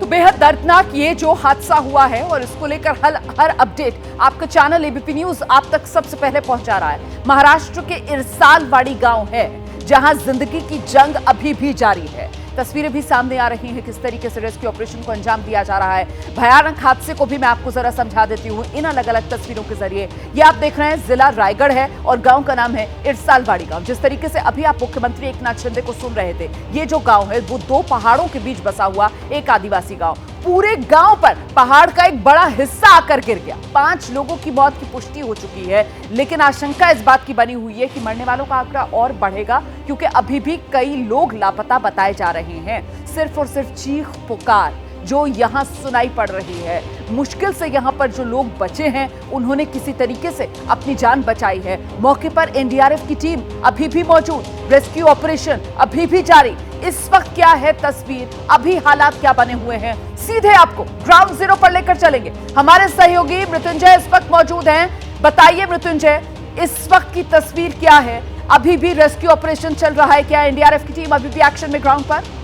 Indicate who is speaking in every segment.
Speaker 1: बेहद दर्दनाक ये जो हादसा हुआ है और इसको लेकर हर अपडेट आपका चैनल एबीपी न्यूज आप तक सबसे पहले पहुंचा रहा है। महाराष्ट्र के इरसालवाड़ी गांव है जहां जिंदगी की जंग अभी भी जारी है। तस्वीरें भी सामने आ रही हैं किस तरीके से रेस्क्यू ऑपरेशन को अंजाम दिया जा रहा है। भयानक हादसे को भी मैं आपको जरा समझा देती हूं इन अलग अलग तस्वीरों के जरिए। ये आप देख रहे हैं जिला रायगढ़ है और गांव का नाम है इरसालवाड़ी गांव। जिस तरीके से अभी आप मुख्यमंत्री एकनाथ शिंदे को सुन रहे थे, ये जो गांव है वो दो पहाड़ों के बीच बसा हुआ एक आदिवासी गांव। पूरे गांव पर पहाड़ का एक बड़ा हिस्सा आकर गिर गया। 5 लोगों की मौत की पुष्टि हो चुकी है, लेकिन आशंका इस बात की बनी हुई है कि मरने वालों का आंकड़ा और बढ़ेगा, क्योंकि अभी भी कई लोग लापता बताए जा रहे हैं। सिर्फ और सिर्फ चीख पुकार जो यहां सुनाई पड़ रही है। मुश्किल से यहां पर जो लोग बचे हैं उन्होंने किसी तरीके से अपनी जान बचाई है। मौके पर एनडीआरएफ की टीम अभी भी मौजूद, रेस्क्यू ऑपरेशन अभी भी जारी। इस वक्त क्या है तस्वीर, अभी हालात क्या बने हुए हैं, सीधे आपको ग्राउंड जीरो पर लेकर चलेंगे। हमारे सहयोगी मृत्युंजय इस वक्त मौजूद हैं। बताइए मृत्युंजय, इस वक्त की तस्वीर क्या है? अभी भी रेस्क्यू ऑपरेशन चल रहा है क्या? एनडीआरएफ की टीम अभी भी एक्शन में ग्राउंड पर?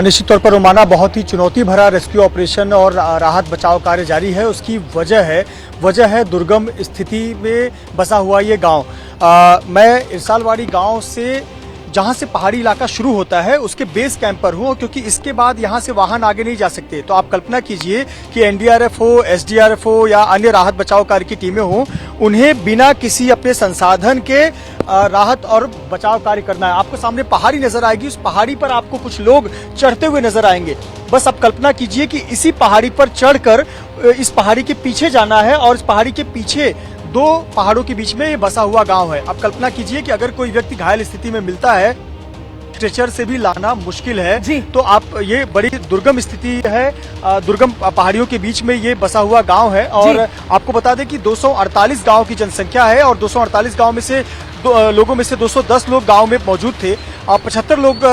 Speaker 2: निश्चित तौर पर रोमाना बहुत ही चुनौती भरा रेस्क्यू ऑपरेशन और राहत बचाव कार्य जारी है। उसकी वजह है दुर्गम स्थिति में बसा हुआ ये गांव। मैं इरसालवाड़ी गांव से, जहां से पहाड़ी इलाका शुरू होता है, उसके बेस कैंप पर हूं, क्योंकि इसके बाद यहां से वाहन आगे नहीं जा सकते। तो आप कल्पना कीजिए कि एनडीआरएफ हो, एसडीआरएफ हो या अन्य राहत बचाव कार्य की टीमें हो, उन्हें बिना किसी अपने संसाधन के राहत और बचाव कार्य करना है। आपको सामने पहाड़ी नजर आएगी, उस पहाड़ी पर आपको कुछ लोग चढ़ते हुए नजर आएंगे। बस आप कल्पना कीजिए कि इसी पहाड़ी पर चढ़कर इस पहाड़ी के पीछे जाना है और इस पहाड़ी के पीछे 2 पहाड़ों के बीच में ये बसा हुआ गांव है। अब कल्पना कीजिए कि अगर कोई व्यक्ति घायल स्थिति में मिलता है, स्ट्रेचर से भी लाना मुश्किल है जी। तो आप, ये बड़ी दुर्गम स्थिति है, दुर्गम पहाड़ियों के बीच में ये बसा हुआ गांव है। और आपको बता दें कि 248 गांव की जनसंख्या है और 248 गांव में से लोगों में से 210 लोग गांव में मौजूद थे और 75 लोग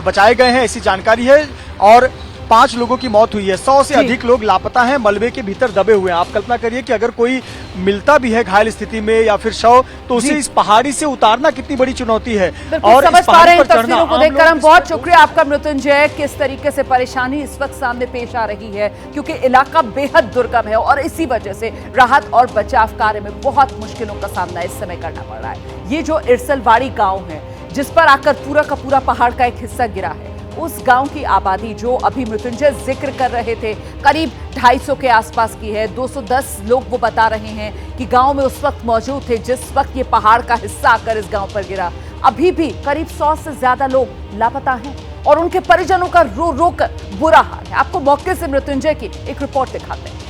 Speaker 2: बचाए गए हैं, ऐसी जानकारी है। और 5 लोगों की मौत हुई है। 100 से अधिक लोग लापता हैं, मलबे के भीतर दबे हुए हैं। आप कल्पना करिए कि अगर कोई मिलता भी है घायल स्थिति में या फिर शव, तो उसे इस पहाड़ी से उतारना कितनी बड़ी चुनौती है।
Speaker 1: और समझ पा रहे हैं तस्वीरों को देखकर हम। बहुत शुक्रिया आपका मृत्युंजय। किस तरीके से परेशानी इस वक्त सामने पेश आ रही है, क्योंकि इलाका बेहद दुर्गम है और इसी वजह से राहत और बचाव कार्य में बहुत मुश्किलों का सामना इस समय करना पड़ रहा है। ये जो इरसालवाड़ी गाँव है जिस पर आकर पूरा का पूरा पहाड़ का एक हिस्सा गिरा है, उस गांव की आबादी जो अभी मृत्युंजय जिक्र कर रहे थे करीब 250 के आसपास की है। 210 लोग वो बता रहे हैं कि गांव में उस वक्त मौजूद थे जिस वक्त ये पहाड़ का हिस्सा आकर इस गांव पर गिरा। अभी भी करीब 100 से ज्यादा लोग लापता हैं और उनके परिजनों का रो रो कर बुरा हाल है। आपको मौके से मृत्युंजय की एक रिपोर्ट दिखाते हैं।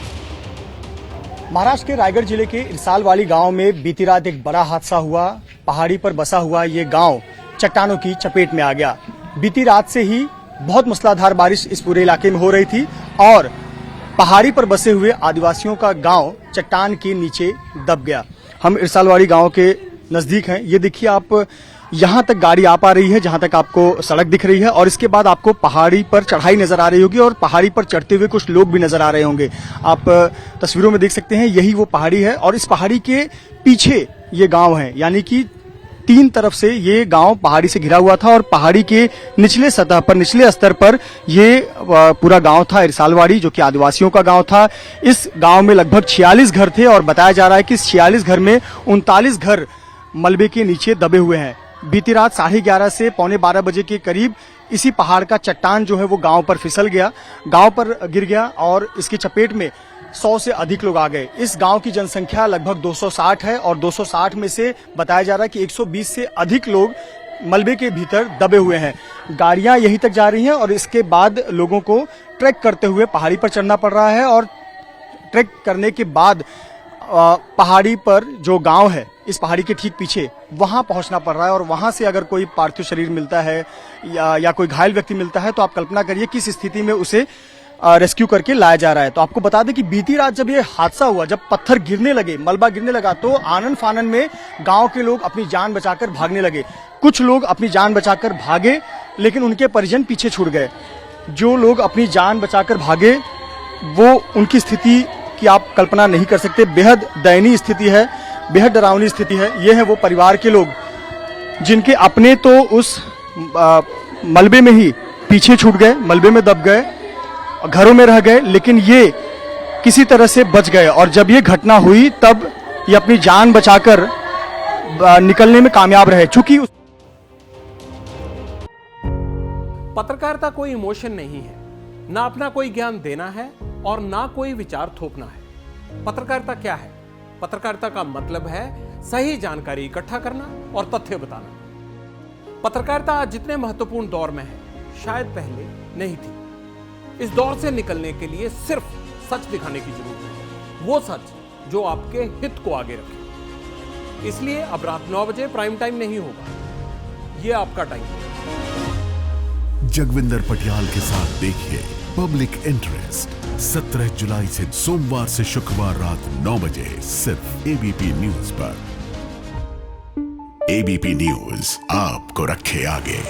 Speaker 2: महाराष्ट्र के रायगढ़ जिले के इरसालवाड़ी गांव में बीती रात एक बड़ा हादसा हुआ। पहाड़ी पर बसा हुआ ये गांव चट्टानों की चपेट में आ गया। बीती रात से ही बहुत मूसलाधार बारिश इस पूरे इलाके में हो रही थी और पहाड़ी पर बसे हुए आदिवासियों का गांव चट्टान के नीचे दब गया। हम इरसालवाड़ी गांव के नजदीक हैं। ये देखिए, आप यहां तक गाड़ी आ पा रही है जहां तक आपको सड़क दिख रही है और इसके बाद आपको पहाड़ी पर चढ़ाई नजर आ रही होगी और पहाड़ी पर चढ़ते हुए कुछ लोग भी नजर आ रहे होंगे। आप तस्वीरों में देख सकते हैं, यही वो पहाड़ी है और इस पहाड़ी के पीछे ये गाँव है। यानी कि 3 तरफ से ये गांव पहाड़ी से घिरा हुआ था और पहाड़ी के निचले सतह पर, निचले स्तर पर ये पूरा गांव था इरसालवाड़ी, जो कि आदिवासियों का गांव था। इस गांव में लगभग 46 घर थे और बताया जा रहा है कि इस 46 घर में 39 घर मलबे के नीचे दबे हुए हैं। बीती रात 11:30 से 11:45 बजे के करीब इसी पहाड़ का चट्टान जो है वो गांव पर फिसल गया, गांव पर गिर गया और इसकी चपेट में 100 से अधिक लोग आ गए। इस गांव की जनसंख्या लगभग 260 है और 260 में से बताया जा रहा है कि 120 से अधिक लोग मलबे के भीतर दबे हुए हैं। गाड़ियां यहीं तक जा रही हैं और इसके बाद लोगों को ट्रैक करते हुए पहाड़ी पर चढ़ना पड़ रहा है और ट्रैक करने के बाद पहाड़ी पर जो गांव है, इस पहाड़ी के ठीक पीछे, वहां पहुंचना पड़ रहा है और वहां से अगर कोई पार्थिव शरीर मिलता है या कोई घायल व्यक्ति मिलता है तो आप कल्पना करिए किस स्थिति में उसे रेस्क्यू करके लाया जा रहा है। तो आपको बता दें कि बीती रात जब ये हादसा हुआ, जब पत्थर गिरने लगे, मलबा गिरने लगा, तो आनन फानन में गांव के लोग अपनी जान बचाकर भागने लगे। कुछ लोग अपनी जान बचाकर भागे लेकिन उनके परिजन पीछे छूट गए। जो लोग अपनी जान बचाकर भागे वो, उनकी स्थिति की आप कल्पना नहीं कर सकते। बेहद दयनीय स्थिति है, बेहद डरावनी स्थिति है। ये है वो परिवार के लोग जिनके अपने तो उस मलबे में ही पीछे छूट गए, मलबे में दब गए, घरों में रह गए, लेकिन ये किसी तरह से बच गए। और जब ये घटना हुई तब ये अपनी जान बचाकर निकलने में कामयाब रहे। चूंकि
Speaker 3: पत्रकारिता कोई इमोशन नहीं है, ना अपना कोई ज्ञान देना है और ना कोई विचार थोपना है। पत्रकारिता क्या है? पत्रकारिता का मतलब है सही जानकारी इकट्ठा करना और तथ्य बताना। पत्रकारिता आज जितने महत्वपूर्ण दौर में है, शायद पहले नहीं थी। इस दौर से निकलने के लिए सिर्फ सच दिखाने की जरूरत है, वो सच जो आपके हित को आगे रखे। इसलिए अब रात 9 बजे प्राइम टाइम नहीं होगा, ये आपका टाइम है।
Speaker 4: जगविंदर पटियाल के साथ देखिए पब्लिक इंटरेस्ट 17 जुलाई से सोमवार से शुक्रवार रात 9 बजे सिर्फ एबीपी न्यूज पर। एबीपी न्यूज आपको रखे आगे।